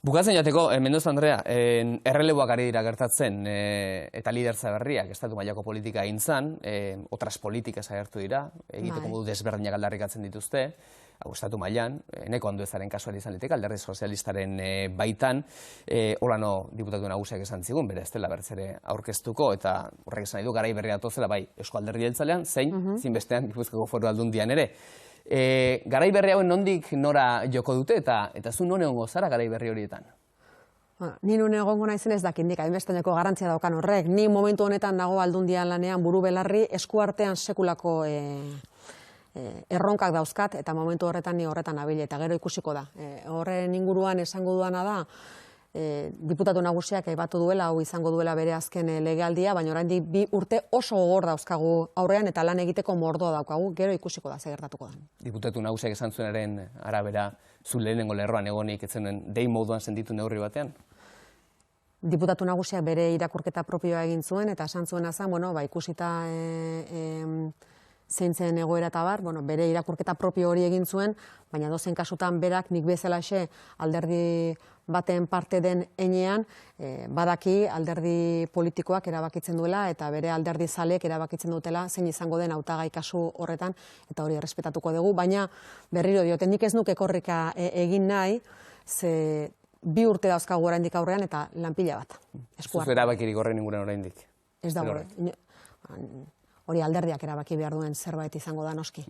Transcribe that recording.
Bukatzen jateko, Mendoza Andrea, erreleboak ari dira gertatzen eta lidertza berriak, estatu mailako politika egin zan, otras politikaz agertu dira, egiteko modu desberdinak aldarrikatzen dituzte, estatu mailan, Eneko Anduezaren kasuari izan liteke, Alderdi Sozialistaren baitan, Olano diputatu nagusiak esan zigun, bere ez dela berriz ere aurkeztuko, eta horrek esan nahi du garai berria datozela bai Eusko Alderdi Jeltzalean, zein zinbestean Gipuzkoako Foru Aldundian ere. Garai berri hauen nondik nora joko dute eta zu non egongo zara garai berri horietan? Ni nun egongo naizen ez dakindik, hainbesteneko garantzia daukan horrek. Ni momentu honetan nago Aldundian lanean buru belarri, eskuartean sekulako erronkak dauzkat, eta momentu horretan ni horretan nabil, eta gero ikusiko da. Horren inguruan esango duana da, diputatu nagusiak aipatu duela, hau izango duela bere azken legealdia, baina oraindik 2 urte oso gogor dauzkagu aurrean eta lan egiteko mordoa daukagu, gero ikusiko da zer gertatuko da. Diputatu nagusiak esan zuenaren arabera, zu lehenengo lerroan egonik etzenen dei moduan sentitu neurri batean? Diputatu nagusiak bere irakurketa propioa egin zuen, eta esan zuena zen, ikusita zein zen egoera eta bar, bere irakurketa propio hori egin zuen, baina dozen kasutan berak nik bezalaxe alderdi baten parte den enean, badaki alderdi politikoak erabakitzen duela eta bere alderdi zaleek erabakitzen dutela zein izango den hautagai kasu horretan, eta hori errespetatuko dugu, baina berriro diote nik ez nuke korrika egin nahi, ze 2 urte dauzkagu oraindik aurrean eta lanpila bat. Zuz erabakirik horren inguruan oraindik? Ez dago. Hori alderdiak erabaki behar duen zerbait izango da noski.